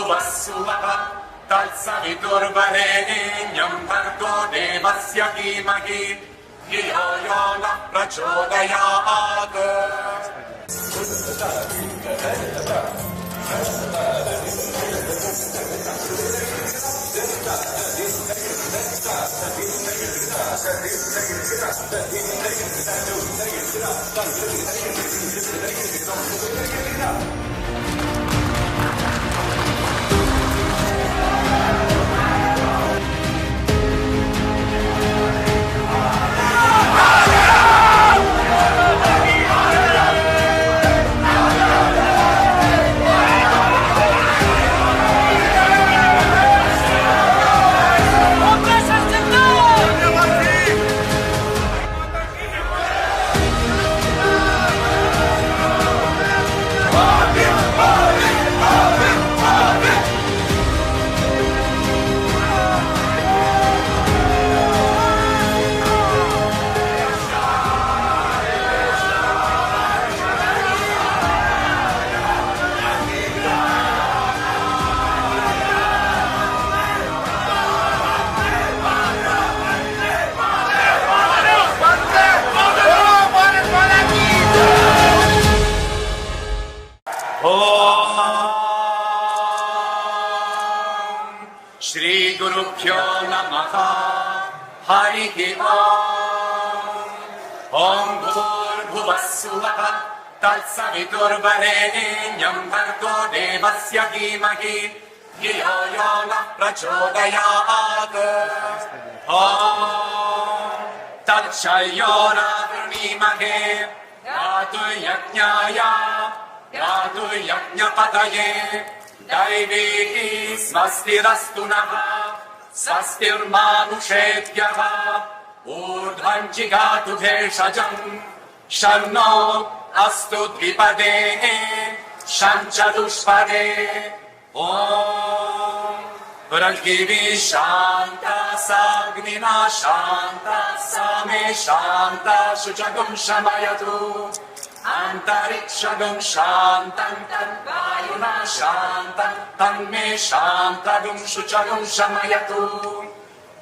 भूर्भुवस्सुवः तत्सवितुर्वरेण्यं भर्गो देवस्य धीमहि धियो यो नः प्रचोदयात्। श्री गुरुभ्यो नमः। हरिः ओम भूर्भुवस्सुवः तत्सवितुर्वरेण्यं भर्गो देवस्य धीमहि धियो यो नः प्रचोदयात्। ॐ तत्सर्यो नावृणीमहे गातु यज्ञाय गातु यज्ञपतये दैवी स्वस्तिरस्तु नः स्वस्तिर्मानुषेभ्यः ऊर्ध्वं जिगातु भेषजम् शन्नो अस्तु द्विपदे शं चतुष्पदे। ॐ पृथिवी शान्ता साग्निना शान्ता सामे शान्ता शुचगुं शमयतु अन्तरिक्षगुं शान्तं तद्वायुना शान्तं तन्मे शान्तगुं शुचगुं शमयतु।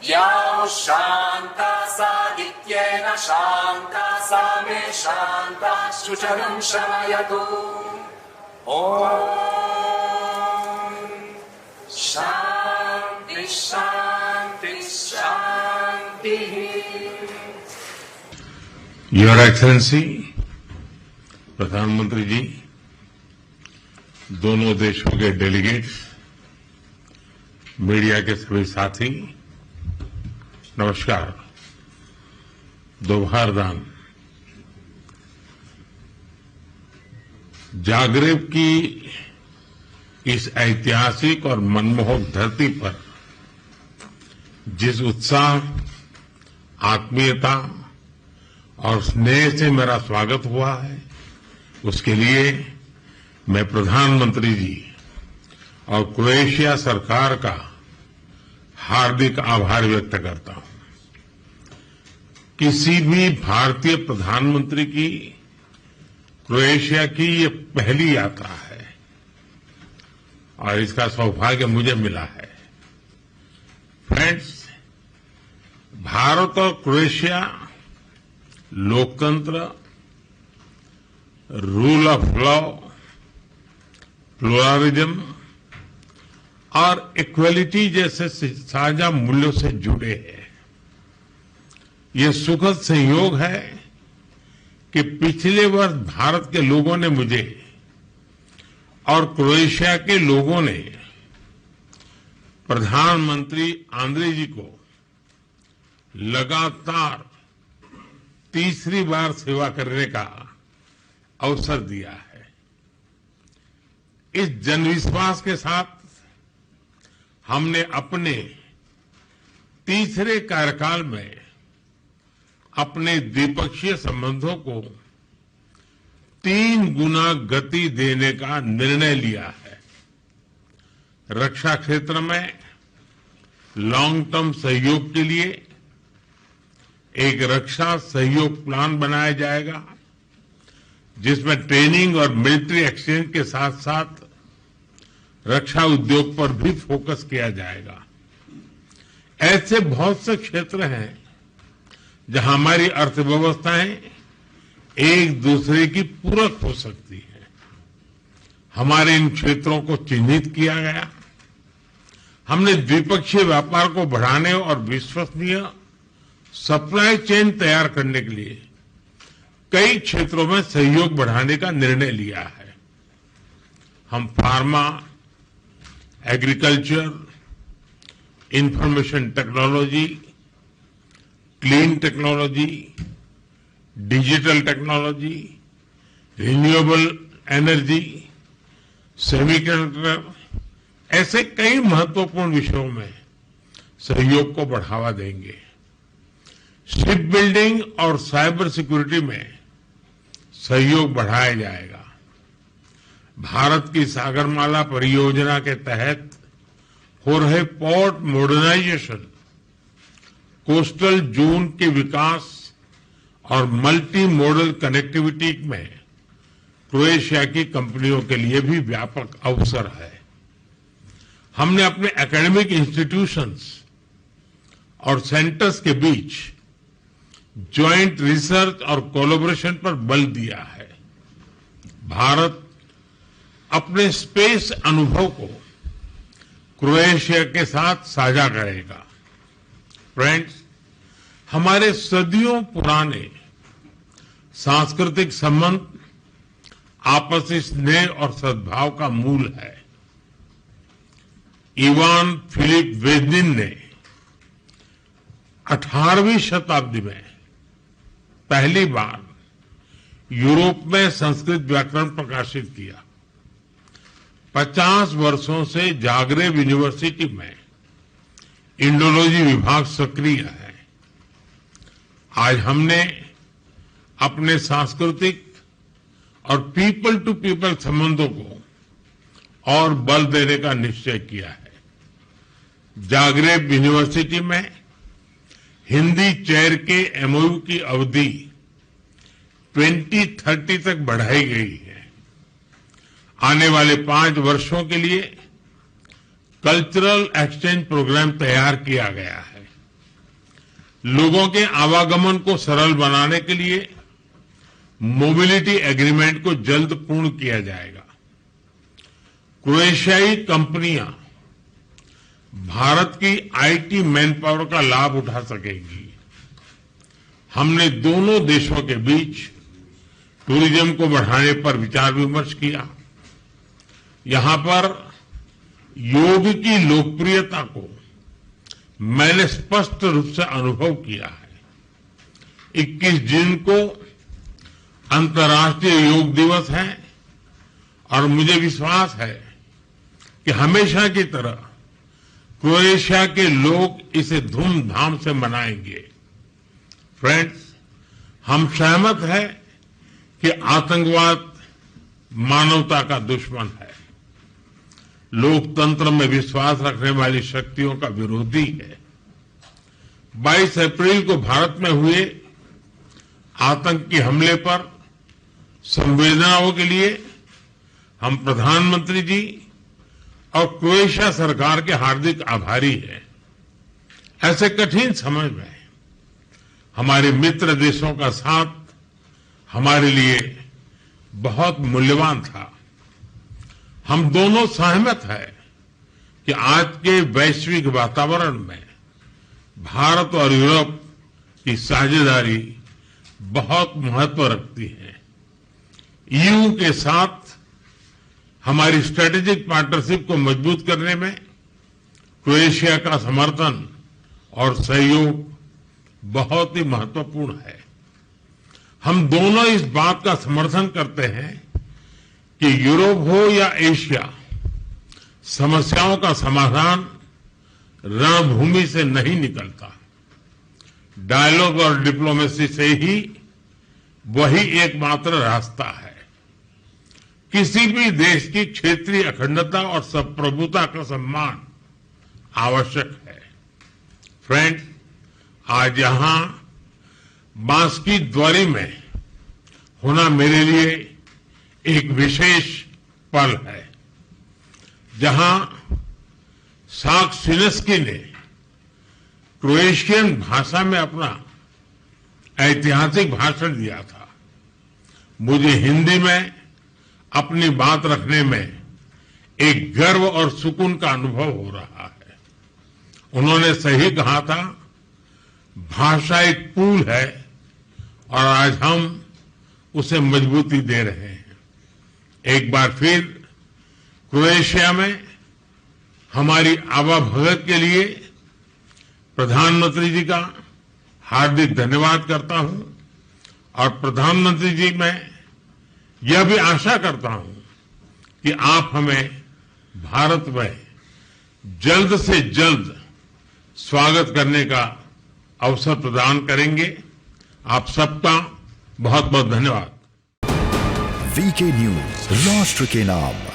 या शान्ता सादित्येन शान्ता सामे शान्ता शुचगुं शमयतु। ॐ शान्ति शान्ति शान्तिः। योर एक्सेलेंसी प्रधानमंत्री जी, दोनों देशों के डेलीगेट्स, मीडिया के सभी साथी, नमस्कार। दोपहरदान। जागरेब की इस ऐतिहासिक और मनमोहक धरती पर जिस उत्साह, आत्मीयता और स्नेह से मेरा स्वागत हुआ है, उसके लिए मैं प्रधानमंत्री जी और क्रोएशिया सरकार का हार्दिक आभार व्यक्त करता हूं। किसी भी भारतीय प्रधानमंत्री की क्रोएशिया की ये पहली यात्रा है और इसका सौभाग्य मुझे मिला है। फ्रेंड्स, भारत और क्रोएशिया लोकतंत्र, रूल ऑफ लॉ, प्लुरलिज्म और इक्वलिटी जैसे साझा मूल्यों से जुड़े हैं। ये सुखद संयोग है कि पिछले वर्ष भारत के लोगों ने मुझे और क्रोएशिया के लोगों ने प्रधानमंत्री आंद्रे जी को लगातार तीसरी बार सेवा करने का अवसर दिया है। इस जनविश्वास के साथ हमने अपने तीसरे कार्यकाल में अपने द्विपक्षीय संबंधों को 3 गुना गति देने का निर्णय लिया है। रक्षा क्षेत्र में लॉन्ग टर्म सहयोग के लिए एक रक्षा सहयोग प्लान बनाया जाएगा, जिसमें ट्रेनिंग और मिलिट्री एक्सचेंज के साथ साथ रक्षा उद्योग पर भी फोकस किया जाएगा। ऐसे बहुत से क्षेत्र हैं जहां हमारी अर्थव्यवस्थाएं एक दूसरे की पूरक हो सकती है। हमारे इन क्षेत्रों को चिन्हित किया गया। हमने द्विपक्षीय व्यापार को बढ़ाने और विश्वसनीय सप्लाई चेन तैयार करने के लिए कई क्षेत्रों में सहयोग बढ़ाने का निर्णय लिया है। हम pharma, agriculture, information technology, clean technology, digital technology, renewable energy, semiconductor, ऐसे कई महत्वपूर्ण विषयों में सहयोग को बढ़ावा देंगे। शिप बिल्डिंग और साइबर सिक्योरिटी में सहयोग बढ़ाया जाएगा। भारत की सागरमाला परियोजना के तहत हो रहे पोर्ट मॉडर्नाइजेशन, कोस्टल जोन के विकास और मल्टी मॉडल कनेक्टिविटी में क्रोएशिया की कंपनियों के लिए भी व्यापक अवसर है। हमने अपने एकेडमिक इंस्टीट्यूशंस और सेंटर्स के बीच ज्वाइंट रिसर्च और कोलैबोरेशन पर बल दिया है। भारत अपने स्पेस अनुभव को क्रोएशिया के साथ साझा करेगा। फ्रेंड्स, हमारे सदियों पुराने सांस्कृतिक संबंध आपसी स्नेह और सद्भाव का मूल है। इवान फिलिप वेजनिन ने 18वीं शताब्दी में पहली बार यूरोप में संस्कृत व्याकरण प्रकाशित किया। 50 वर्षों से जागरेब यूनिवर्सिटी में इंडोलॉजी विभाग सक्रिय है। आज हमने अपने सांस्कृतिक और पीपल टू पीपल संबंधों को और बल देने का निश्चय किया है। जागरेब यूनिवर्सिटी में हिंदी चेयर के एमओयू की अवधि 2030 तक बढ़ाई गई है। आने वाले 5 वर्षों के लिए कल्चरल एक्सचेंज प्रोग्राम तैयार किया गया है। लोगों के आवागमन को सरल बनाने के लिए मोबिलिटी एग्रीमेंट को जल्द पूर्ण किया जाएगा। क्रोएशियाई कंपनियां भारत की आईटी मैन पावर का लाभ उठा सकेंगी। हमने दोनों देशों के बीच टूरिज्म को बढ़ाने पर विचार विमर्श किया। यहां पर योग की लोकप्रियता को मैंने स्पष्ट रूप से अनुभव किया है। 21 जून को अंतर्राष्ट्रीय योग दिवस है और मुझे विश्वास है कि हमेशा की तरह क्रोएशिया के लोग इसे धूमधाम से मनाएंगे। फ्रेंड्स, हम सहमत हैं कि आतंकवाद मानवता का दुश्मन है, लोकतंत्र में विश्वास रखने वाली शक्तियों का विरोधी है। 22 अप्रैल को भारत में हुए आतंकी हमले पर संवेदनाओं के लिए हम प्रधानमंत्री जी और क्रोएशिया सरकार के हार्दिक आभारी हैं। ऐसे कठिन समय में हमारे मित्र देशों का साथ हमारे लिए बहुत मूल्यवान था। हम दोनों सहमत हैं कि आज के वैश्विक वातावरण में भारत और यूरोप की साझेदारी बहुत महत्व रखती है। ईयू के साथ हमारी स्ट्रेटेजिक पार्टनरशिप को मजबूत करने में क्रोएशिया का समर्थन और सहयोग बहुत ही महत्वपूर्ण है। हम दोनों इस बात का समर्थन करते हैं कि यूरोप हो या एशिया, समस्याओं का समाधान रणभूमि से नहीं निकलता। डायलॉग और डिप्लोमेसी से ही वही एकमात्र रास्ता है। किसी भी देश की क्षेत्रीय अखंडता और संप्रभुता का सम्मान आवश्यक है। फ्रेंड्स, आज यहां बांसकी द्वारी में होना मेरे लिए एक विशेष पल है। जहां साक्सिनेस्की ने क्रोएशियन भाषा में अपना ऐतिहासिक भाषण दिया था, मुझे हिंदी में अपनी बात रखने में एक गर्व और सुकून का अनुभव हो रहा है। उन्होंने सही कहा था, भाषा एक पुल है और आज हम उसे मजबूती दे रहे हैं। एक बार फिर क्रोएशिया में हमारी आवाभगत के लिए प्रधानमंत्री जी का हार्दिक धन्यवाद करता हूं और प्रधानमंत्री जी मैं यह भी आशा करता हूं कि आप हमें भारत में जल्द से जल्द स्वागत करने का अवसर प्रदान करेंगे। आप सबका बहुत बहुत धन्यवाद। वीके न्यूज, राष्ट्र के नाम।